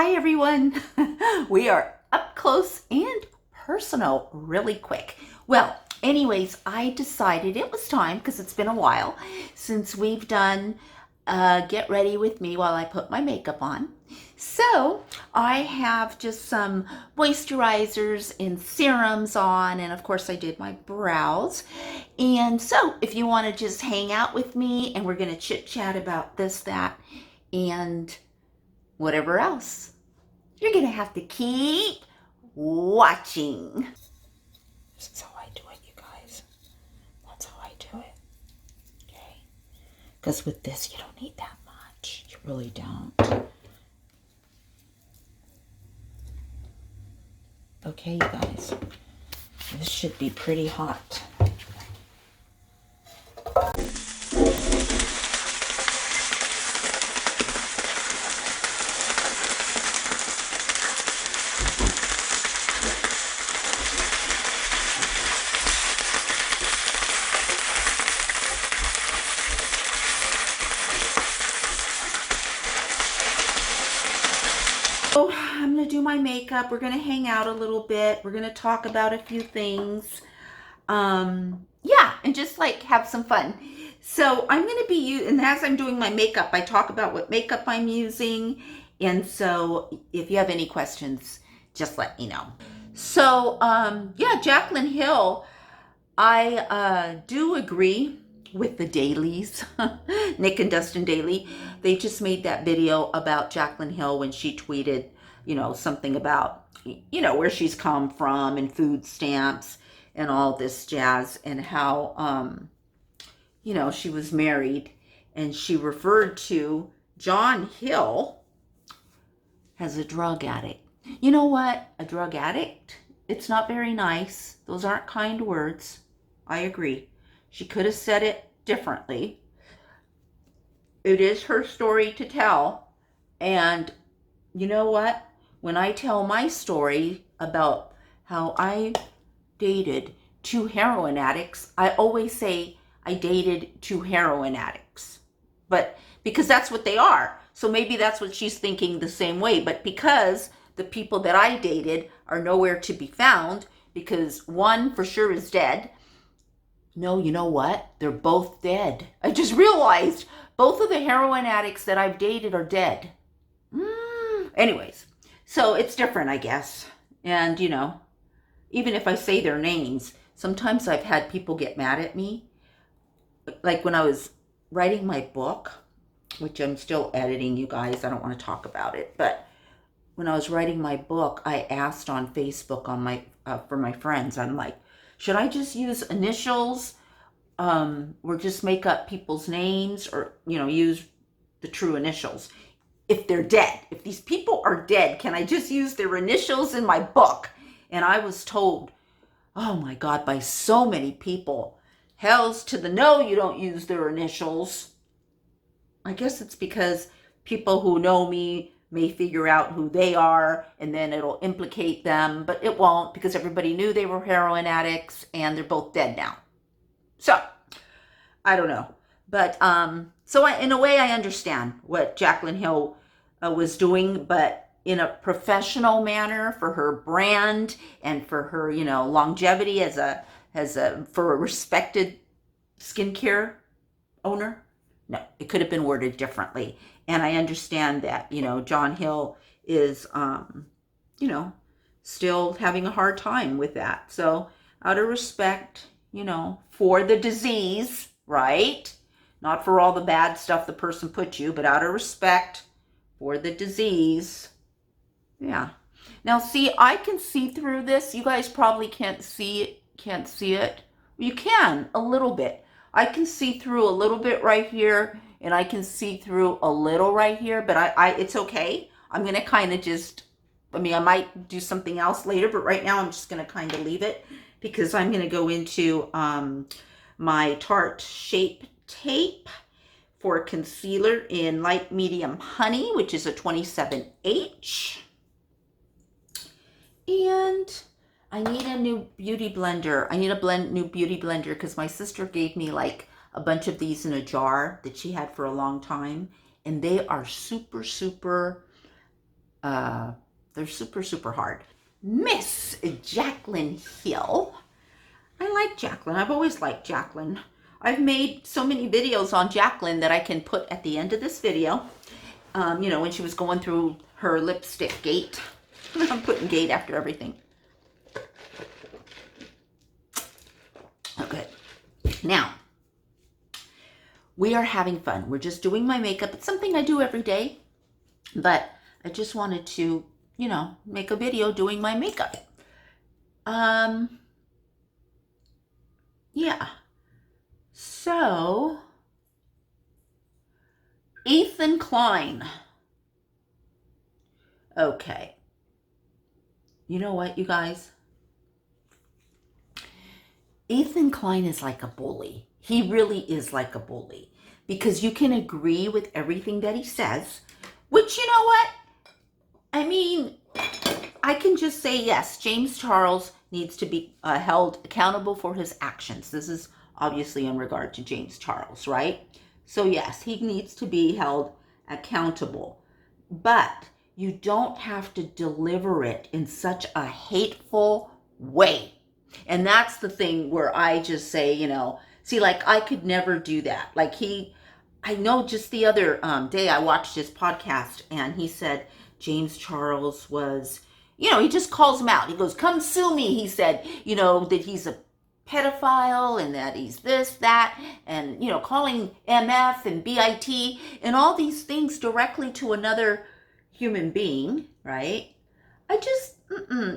Hi everyone. We are up close and personal really quick. Well, anyways, I decided it was time because it's been a while since we've done Get Ready With Me while I put my makeup on. So I have just some moisturizers and serums on, and of course I did my brows. And so if you want to just hang out with me, and we're going to chit chat about this, that, and whatever else, you're gonna have to keep watching. This is how I do it, you guys. That's how I do it. Okay? Because with this, you don't need that much. You really don't. Okay, you guys. This should be pretty hot. So I'm going to do my makeup. We're going to hang out a little bit. We're going to talk about a few things. Yeah, and just like have some fun. So I'm going to be, and as I'm doing my makeup, I talk about what makeup I'm using. And so if you have any questions, just let me know. So, yeah, JACLYN Hill, I do agree with the dailies, Nick and Dustin Daily. They just made that video about JACLYN Hill when she tweeted, something about, where she's come from and food stamps and all this jazz, and how, she was married, and she referred to John Hill as a drug addict. You know what? A drug addict? It's not very nice. Those aren't kind words. I agree. She could have said it differently. It is her story to tell. And you know what? When I tell my story about how I dated two heroin addicts, I always say I dated two heroin addicts. But because that's what they are. So maybe that's what she's thinking the same way. But because the people that I dated are nowhere to be found, because one for sure is dead. No, you know what? They're both dead. I just realized both of the heroin addicts that I've dated are dead. Anyways, so it's different, I guess. And, even if I say their names, sometimes I've had people get mad at me. Like when I was writing my book, which I'm still editing, you guys, I don't want to talk about it. But when I was writing my book, I asked on Facebook on my for my friends, I'm like, should I just use initials, or just make up people's names, or, use the true initials? If they're dead, if these people are dead, can I just use their initials in my book? And I was told, oh my God, by so many people, hell's to the no, you don't use their initials. I guess it's because people who know me may figure out who they are, and then it'll implicate them, but it won't, because everybody knew they were heroin addicts and they're both dead now. So I don't know. But so in a way I understand what JACLYN Hill was doing, but in a professional manner for her brand and for her, longevity for a respected skincare owner. No, it could have been worded differently. And I understand that, John Hill is, still having a hard time with that. So out of respect, for the disease, right? Not for all the bad stuff the person put you, but out of respect for the disease. Yeah. Now, see, I can see through this. You guys probably can't see it. You can, a little bit. I can see through a little bit right here, and I can see through a little right here, but it's okay. I'm going to kind of just, I might do something else later, but right now I'm just going to kind of leave it, because I'm going to go into my Tarte Shape Tape for concealer in light medium honey, which is a 27H. And I need a new beauty blender. I need a new beauty blender because my sister gave me like a bunch of these in a jar that she had for a long time. And they are super, super They're super, super hard. Miss JACLYN Hill. I like JACLYN. I've always liked JACLYN. I've made so many videos on JACLYN that I can put at the end of this video. You know, when she was going through her lipstick gate. I'm putting gate after everything. Okay. Now, we are having fun. We're just doing my makeup. It's something I do every day, but I just wanted to, you know, make a video doing my makeup. Yeah. So, Ethan Klein. Okay. You know what, you guys? Ethan Klein is like a bully. He really is like a bully because you can agree with everything that he says, which, you know what? I mean, I can just say, yes, James Charles needs to be held accountable for his actions. This is obviously in regard to James Charles, right? So yes, he needs to be held accountable, but you don't have to deliver it in such a hateful way. And that's the thing where I just say, you know, see, like I could never do that. Like I know just the other day I watched his podcast and he said James Charles was, you know, he just calls him out. He goes, come sue me. He said, you know, that he's a pedophile and that he's this, that, and, you know, calling MF and BIT and all these things directly to another human being, right? I just,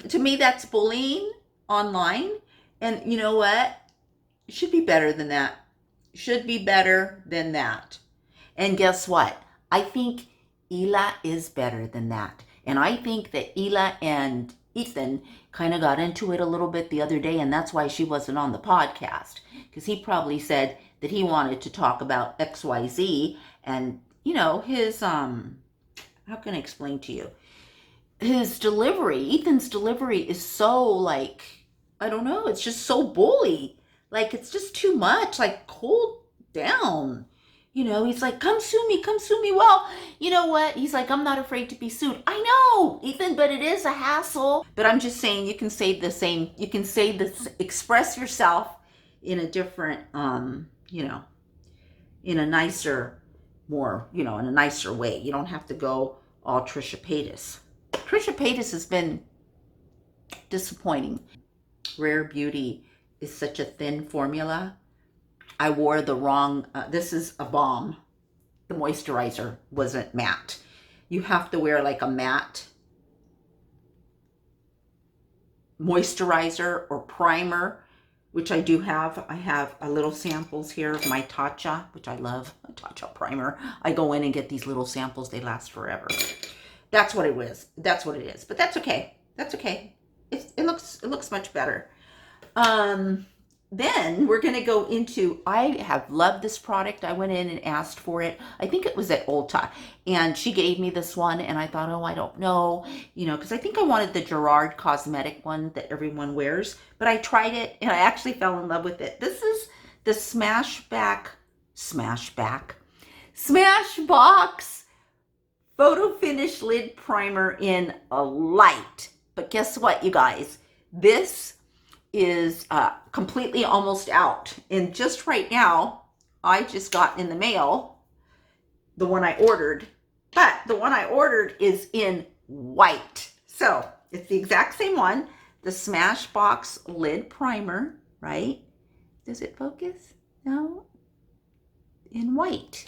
to me, that's bullying online. And you know what? It should be better than that. Should be better than that. And guess what? I think Hila is better than that. And I think that Hila and Ethan kind of got into it a little bit the other day, and that's why she wasn't on the podcast. Because he probably said that he wanted to talk about XYZ and, you know, his, how can I explain to you? His delivery, Ethan's delivery is so like, I don't know, it's just so bully. Like, it's just too much. Like, cool down. You know, he's like, come sue me, come sue me. Well, you know what? He's like, I'm not afraid to be sued. I know, Ethan, but it is a hassle. But I'm just saying you can say the same, you can say this, express yourself in a different, you know, in a nicer, more, you know, in a nicer way. You don't have to go all Trisha Paytas. Trisha Paytas has been disappointing. Rare Beauty is such a thin formula. I wore the wrong, this is a balm. The moisturizer wasn't matte. You have to wear like a matte moisturizer or primer, which I do have. I have a little samples here of my Tatcha, which I love, a Tatcha primer. I go in and get these little samples. They last forever. That's what it is. That's what it is. But that's okay. That's okay. It looks much better. Then we're going to go into, I have loved this product. I went in and asked for it. I think it was at Ulta. And she gave me this one. And I thought, oh, I don't know. You know, because I think I wanted the Gerard cosmetic one that everyone wears. But I tried it and I actually fell in love with it. This is the Smashbox Photo Finish Lid Primer in a light. But guess what, you guys? This is completely almost out. And just right now, I just got in the mail the one I ordered. But the one I ordered is in white. So it's the exact same one. The Smashbox Lid Primer, right? Does it focus? No? In white.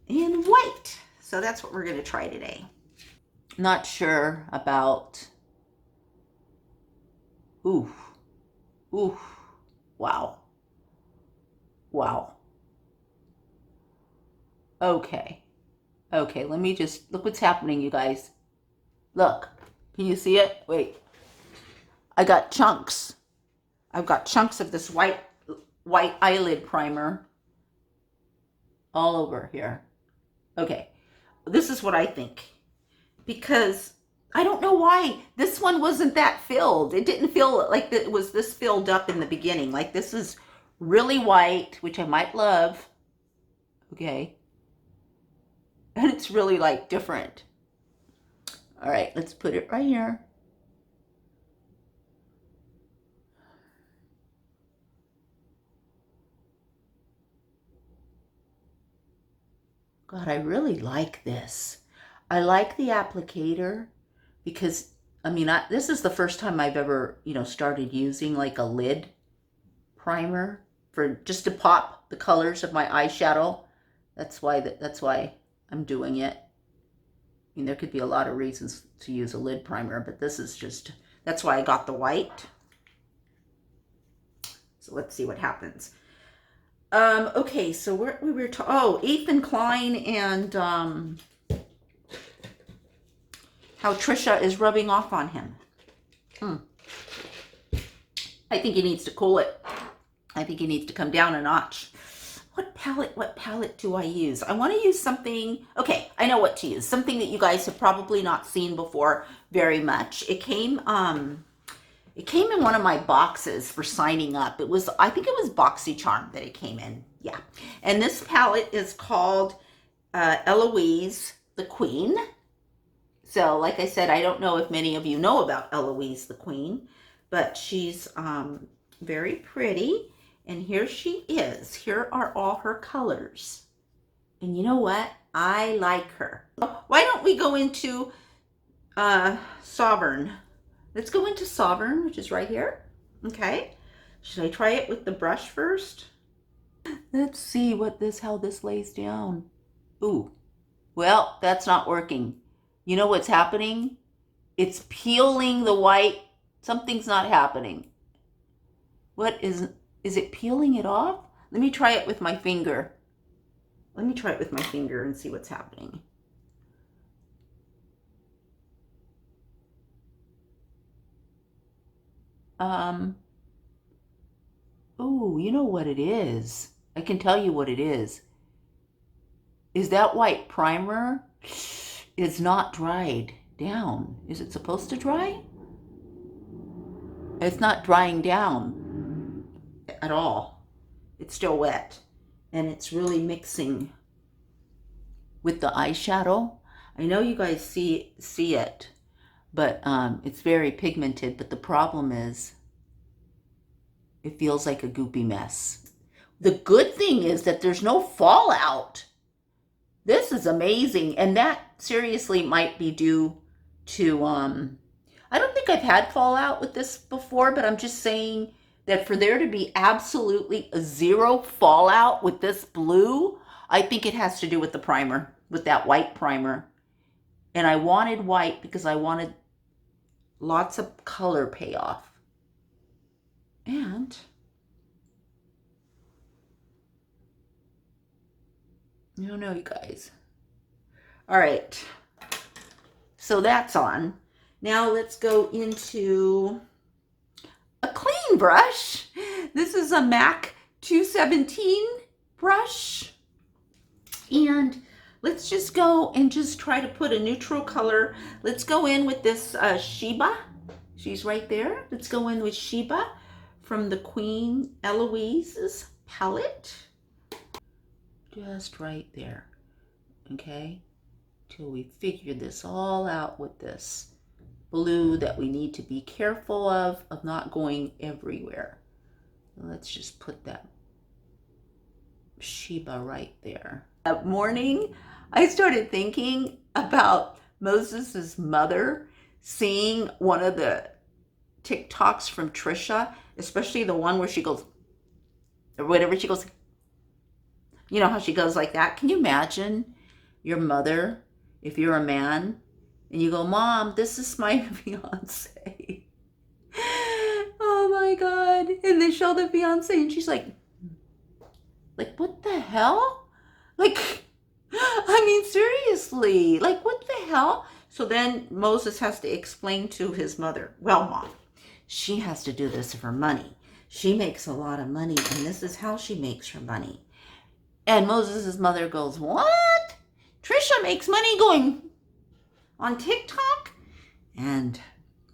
In white. So that's what we're going to try today. Not sure about... Ooh. Ooh. Wow. Wow. Okay. Okay, let me just... Look what's happening, you guys. Look. Can you see it? Wait. I got chunks. I've got chunks of this white eyelid primer all over here. Okay. This is what I think. Because I don't know why this one wasn't that filled. It didn't feel like it was this filled up in the beginning. Like this is really white, which I might love. Okay. And it's really like different. All right, let's put it right here. God, I really like this. I like the applicator because, I mean, this is the first time I've ever, started using like a lid primer for just to pop the colors of my eyeshadow. That's why I'm doing it. I mean, there could be a lot of reasons to use a lid primer, but this is just, that's why I got the white. So let's see what happens. Okay, so we were Ethan Klein and how Trisha is rubbing off on him. I think he needs to cool it. I think he needs to come down a notch. What palette do I use? I want to use something, okay, I know what to use. Something that you guys have probably not seen before very much. It came in one of my boxes for signing up. I think it was BoxyCharm that it came in. Yeah. And this palette is called Eloise the Queen. So like I said, I don't know if many of you know about Eloise the Queen, but she's very pretty. And here she is. Here are all her colors. And you know what? I like her. Why don't we go into Sovereign? Let's go into Sovereign, which is right here. Okay. Should I try it with the brush first? Let's see how this lays down. Ooh. Well, that's not working. You know what's happening? It's peeling the white. Something's not happening. What is it peeling it off? Let me try it with my finger. Let me try it with my finger and see what's happening. Oh, you know what it is? I can tell you what it is. Is that white primer is not dried down. Is it supposed to dry? It's not drying down at all. It's still wet. And it's really mixing with the eyeshadow. I know you guys see it, but it's very pigmented. But the problem is it feels like a goopy mess. The good thing is that there's no fallout. This is amazing. And that seriously might be due to, I don't think I've had fallout with this before, but I'm just saying that for there to be absolutely zero fallout with this blue, I think it has to do with the primer, with that white primer. And I wanted white because I wanted lots of color payoff. And I don't know, you guys. All right. So that's on. Now let's go into a clean brush. This is a MAC 217 brush. And let's just go and just try to put a neutral color. Let's go in with this Sheba. She's right there. Let's go in with Sheba from the Queen Eloise's palette. Just right there. Okay? Till we figure this all out with this blue that we need to be careful of not going everywhere. Let's just put that Sheba right there. That morning, I started thinking about Mosses's mother seeing one of the TikToks from Trisha, especially the one where she goes, or whatever she goes, you know how she goes like that? Can you imagine your mother, if you're a man, and you go, Mom, this is my fiance. Oh my God. And they show the fiance and she's like, what the hell? I mean, seriously, what the hell? So then Moses has to explain to his mother, well, Mom, she has to do this for money. She makes a lot of money, and this is how she makes her money. And Moses' mother goes, what? Trisha makes money going on TikTok? And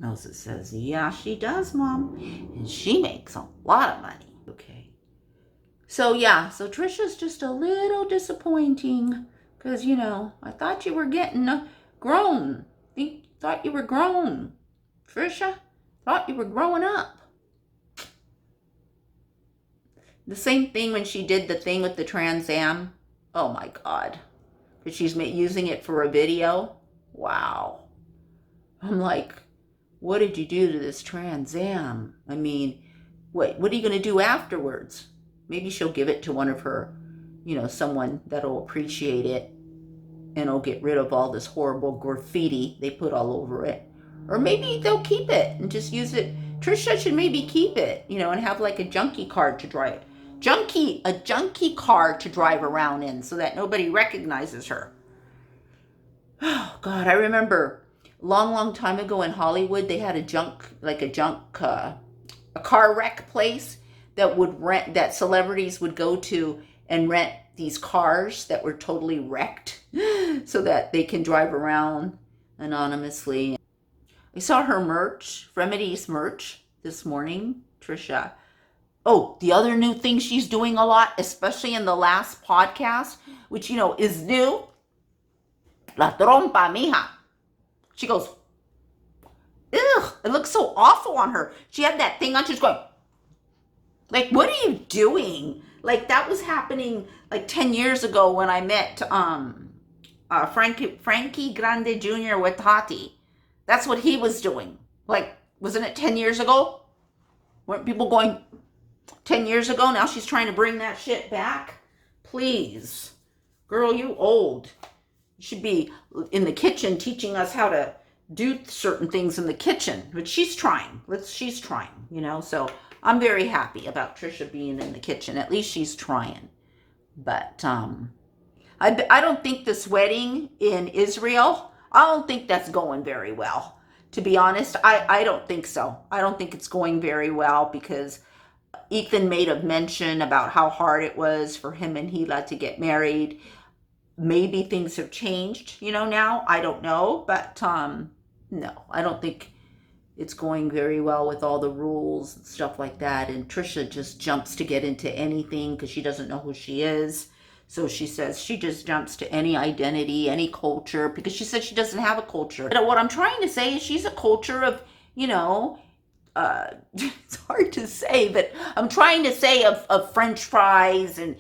Moses says, yeah, she does, Mom. And she makes a lot of money. Okay. So yeah, so Trisha's just a little disappointing because, I thought you were getting grown. Thought you were grown. Trisha, thought you were growing up. The same thing when she did the thing with the Trans Am. Oh my God. Because she's using it for a video. Wow. I'm like, what did you do to this Trans Am? I mean, what are you going to do afterwards? Maybe she'll give it to one of her, someone that'll appreciate it and will get rid of all this horrible graffiti they put all over it. Or maybe they'll keep it and just use it. Trisha should maybe keep it, and have like a junkie car to drive. A junkie car to drive around in so that nobody recognizes her. Oh God, I remember a long time ago in Hollywood, they had a car wreck place that celebrities would go to and rent these cars that were totally wrecked so that they can drive around anonymously. I saw her merch, Fremity's merch, this morning, Trisha. Oh, the other new thing she's doing a lot, especially in the last podcast, which, is new. La trompa, mija. She goes, ugh, it looks so awful on her. She had that thing on, she's going, like, what are you doing? Like, that was happening like 10 years ago when I met Frankie Grande Jr. with Tati. That's what he was doing. Like, wasn't it 10 years ago? Weren't people going 10 years ago? Now she's trying to bring that shit back? Please. Girl, you old. You should be in the kitchen teaching us how to do certain things in the kitchen. But she's trying. She's trying, So I'm very happy about Trisha being in the kitchen. At least she's trying. But I don't think this wedding in Israel, I don't think that's going very well. To be honest, I don't think so. I don't think it's going very well because Ethan made a mention about how hard it was for him and Hila to get married. Maybe things have changed, now. I don't know. But no, I don't think it's going very well with all the rules and stuff like that. And Trisha just jumps to get into anything because she doesn't know who she is. So she says she just jumps to any identity, any culture, because she said she doesn't have a culture. But what I'm trying to say is she's a culture of, it's hard to say, but I'm trying to say of French fries and,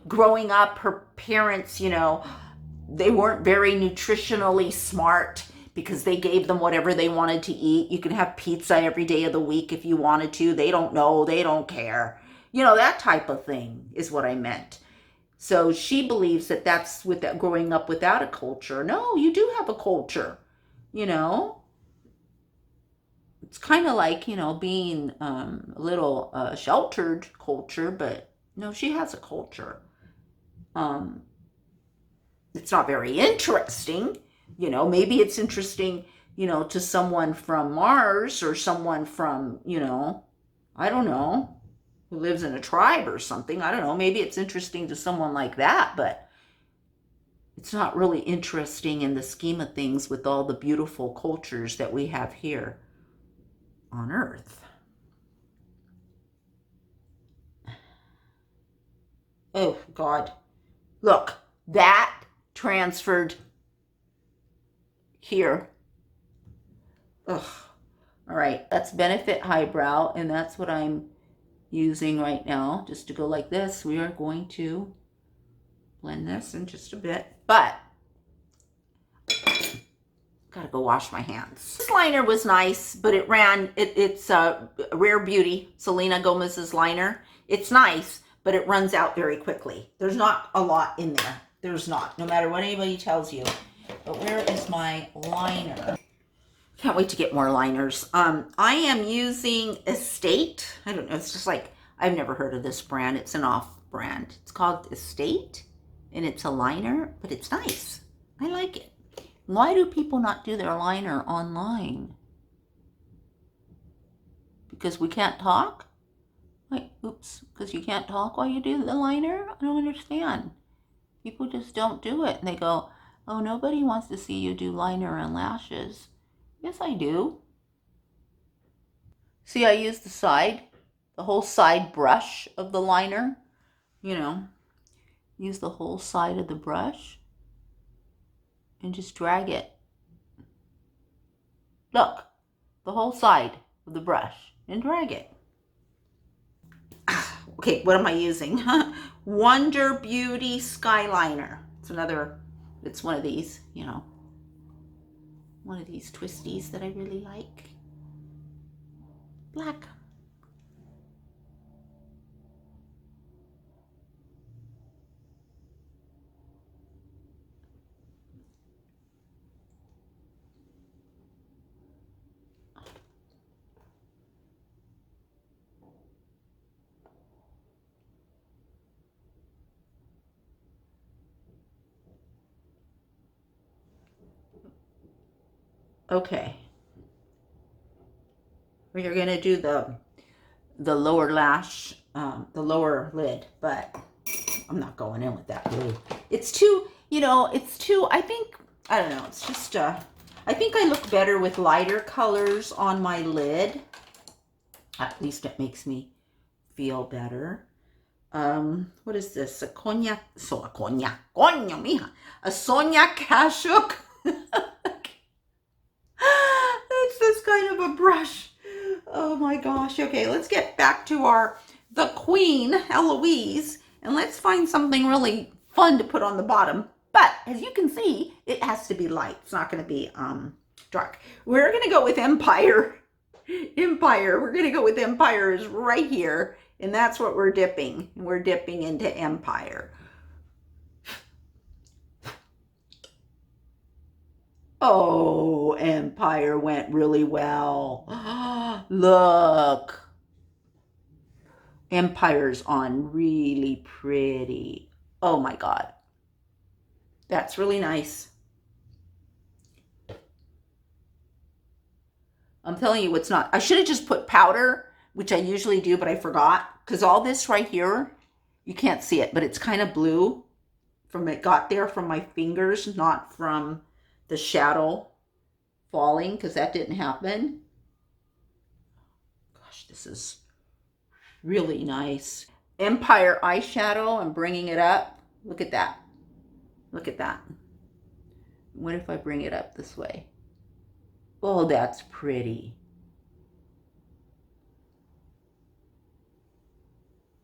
growing up, her parents, they weren't very nutritionally smart because they gave them whatever they wanted to eat. You can have pizza every day of the week if you wanted to. They don't know. They don't care. That type of thing is what I meant. So she believes that that's growing up without a culture. No, you do have a culture, It's kind of like, being a little sheltered culture, but no, she has a culture. It's not very interesting, maybe it's interesting, to someone from Mars or someone from, I don't know, who lives in a tribe or something. I don't know. Maybe it's interesting to someone like that, but it's not really interesting in the scheme of things with all the beautiful cultures that we have here on Earth. Oh, God. Look, that transferred here. Ugh. All right, that's Benefit Highbrow, and that's what I'm using right now. Just to go like this, we are going to blend this in just a bit, but gotta go wash my hands. This liner was nice, but it's Rare Beauty, Selena Gomez's liner. It's nice, but it runs out very quickly. There's not a lot in there. There's not, no matter what anybody tells you. But where is my liner? Can't wait to get more liners. I am using Estate. I don't know. It's just like, I've never heard of this brand. It's an off brand. It's called Estate, and it's a liner, but it's nice. I like it. Why do people not do their liner online? Because we can't talk? Like, oops, because you can't talk while you do the liner? I don't understand. People just don't do it. And they go, oh, nobody wants to see you do liner and lashes. Yes, I do. See, I use the whole side brush of the liner. Use the whole side of the brush and just drag it. Look, the whole side of the brush and drag it. Okay, what am I using? Wonder Beauty Skyliner. It's one of these, you know, one of these twisties that I really like. Black. Okay. We're gonna do the lower lash, the lower lid, but I'm not going in with that blue. It's too, you know, it's too, I don't know, it's just, I think I look better with lighter colors on my lid. At least it makes me feel better. What is this? A cognac, coño, mija. A Sonia Kashuk. It's this kind of a brush. Oh my gosh. Okay, let's get back to the Queen, Eloise, and let's find something really fun to put on the bottom. But as you can see, it has to be light. It's not going to be dark. We're going to go with Empire. We're going to go with Empire is right here, and that's what we're dipping. We're dipping into Empire. Oh, Empire went really well. Look. Empire's on really pretty. Oh my God. That's really nice. I'm telling you what's not. I should have just put powder, which I usually do, but I forgot. Because all this right here, you can't see it, but it's kind of blue. It got there from my fingers, not from the shadow falling, because that didn't happen. Gosh, this is really nice. Empire eyeshadow, I'm bringing it up. Look at that. Look at that. What if I bring it up this way? Oh, that's pretty.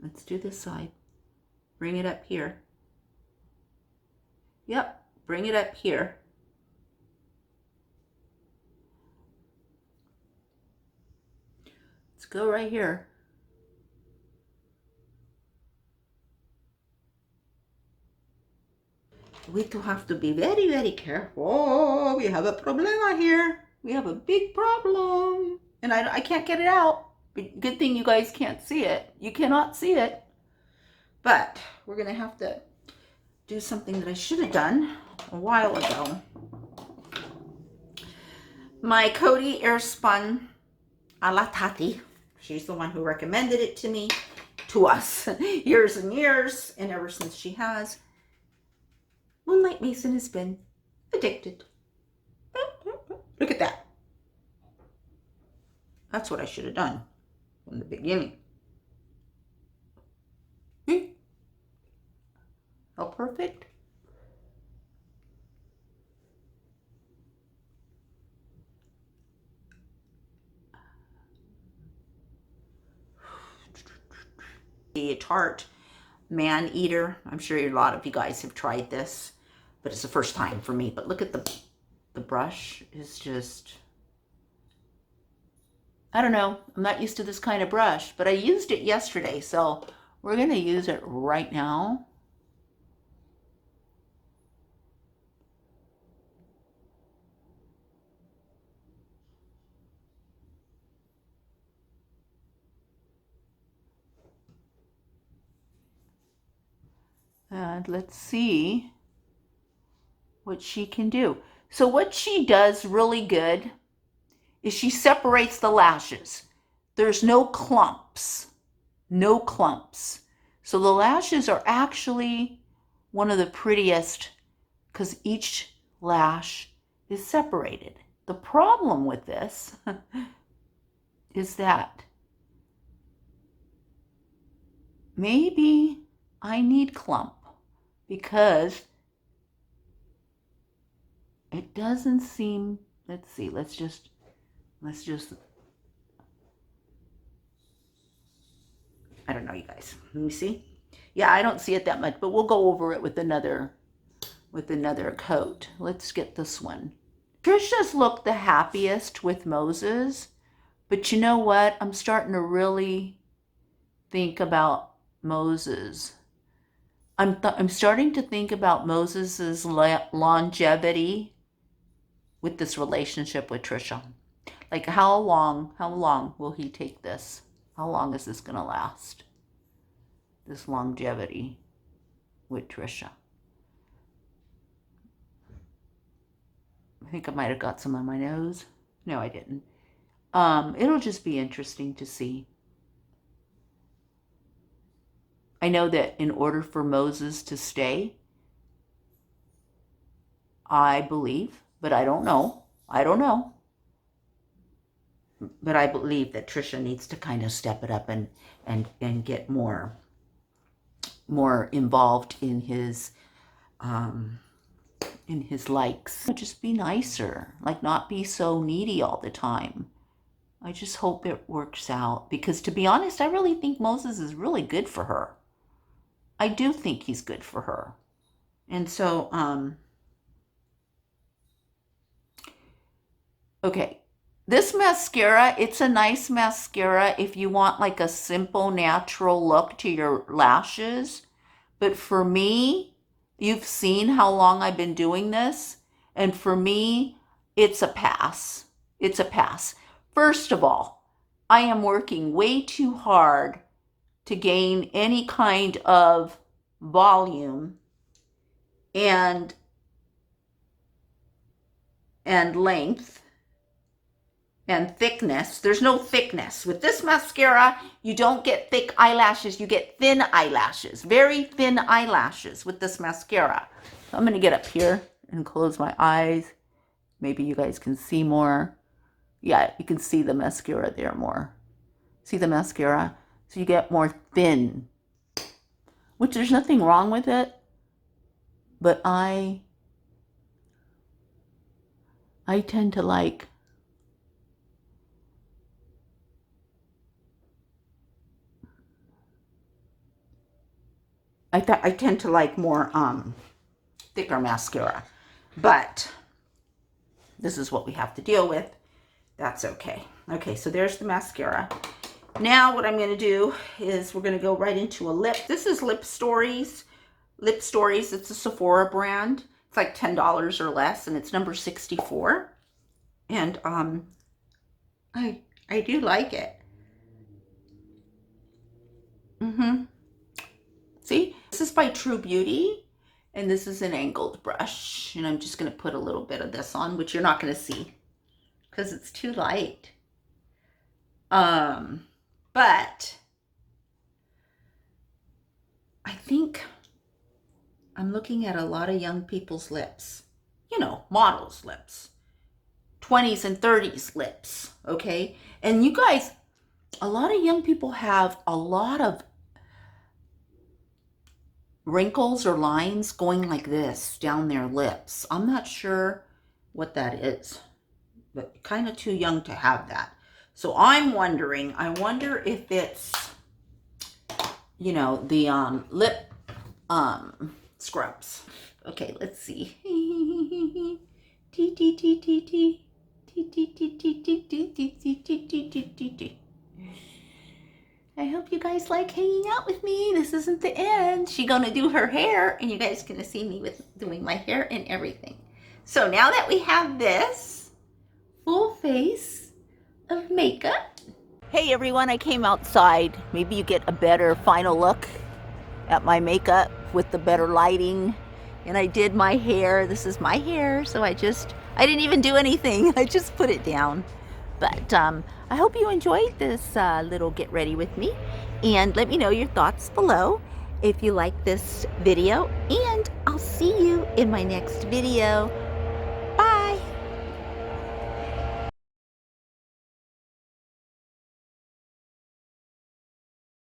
Let's do this side. Bring it up here. Yep, bring it up here. Let's go right here. We do have to be very, very careful. We have a problema here. We have a big problem. And I can't get it out. But good thing you guys can't see it. You cannot see it. But we're going to have to do something that I should have done a while ago. My Cody Airspun a la Tati. She's the one who recommended it to me, to us, years and years. And ever since she has, Moonlight Mason has been addicted. Look at that. That's what I should have done from the beginning. How perfect. A Tarte Man Eater. I'm sure a lot of you guys have tried this, but it's the first time for me. But look at the brush is just, I don't know. I'm not used to this kind of brush, but I used it yesterday, so we're going to use it right now. And let's see what she can do. So what she does really good is she separates the lashes. There's no clumps. No clumps. So the lashes are actually one of the prettiest because each lash is separated. The problem with this is that maybe I need clump because it doesn't seem, let's see, let's just Let's just, I don't know, you guys. Let me see. Yeah, I don't see it that much, but we'll go over it with another coat. Let's get this one. Trisha's looked the happiest with Moses, but you know what? I'm starting to really think about Moses. I'm starting to think about Moses's longevity with this relationship with Trisha. Like how long will he take this? How long is this gonna last? This longevity with Trisha. I think I might have got some on my nose. No, I didn't. It'll just be interesting to see. I know that in order for Moses to stay, I believe, but I don't know. But I believe that Trisha needs to kind of step it up and get more involved in his likes. Just be nicer, like not be so needy all the time. I just hope it works out, because to be honest, I really think Moses is really good for her. I do think he's good for her. And so, okay. This mascara, it's a nice mascara if you want like a simple, natural look to your lashes. But for me, you've seen how long I've been doing this. And for me, it's a pass. It's a pass. First of all, I am working way too hard to gain any kind of volume and length and thickness. There's no thickness. With this mascara, you don't get thick eyelashes, you get thin eyelashes, very thin eyelashes with this mascara. So I'm gonna get up here and close my eyes. Maybe you guys can see more. Yeah, you can see the mascara there more. See the mascara? So you get more thin, which there's nothing wrong with it, but I tend to like I tend to like more thicker mascara, but this is what we have to deal with. That's okay. Okay, so there's the mascara. Now what I'm going to do is we're going to go right into a lip. This is Lip Stories. Lip Stories, it's a Sephora brand. It's like $10 or less, and it's number 64. And I do like it. See? This is by True Beauty, and this is an angled brush. And I'm just going to put a little bit of this on, which you're not going to see because it's too light. But I think I'm looking at a lot of young people's lips, you know, models' lips, 20s and 30s lips, okay? And you guys, a lot of young people have a lot of wrinkles or lines going like this down their lips. I'm not sure what that is, but kind of too young to have that. So I'm wondering, I wonder if it's, you know, the lip scrubs. Okay, let's see. I hope you guys like hanging out with me. This isn't the end. She's gonna do her hair, and you guys gonna see me with doing my hair and everything. So now that we have this full face of makeup. Hey everyone, I came outside. Maybe you get a better final look at my makeup with the better lighting. And I did my hair. This is my hair, so I didn't even do anything. I just put it down. But I hope you enjoyed this little get ready with me. And let me know your thoughts below if you like this video. And I'll see you in my next video.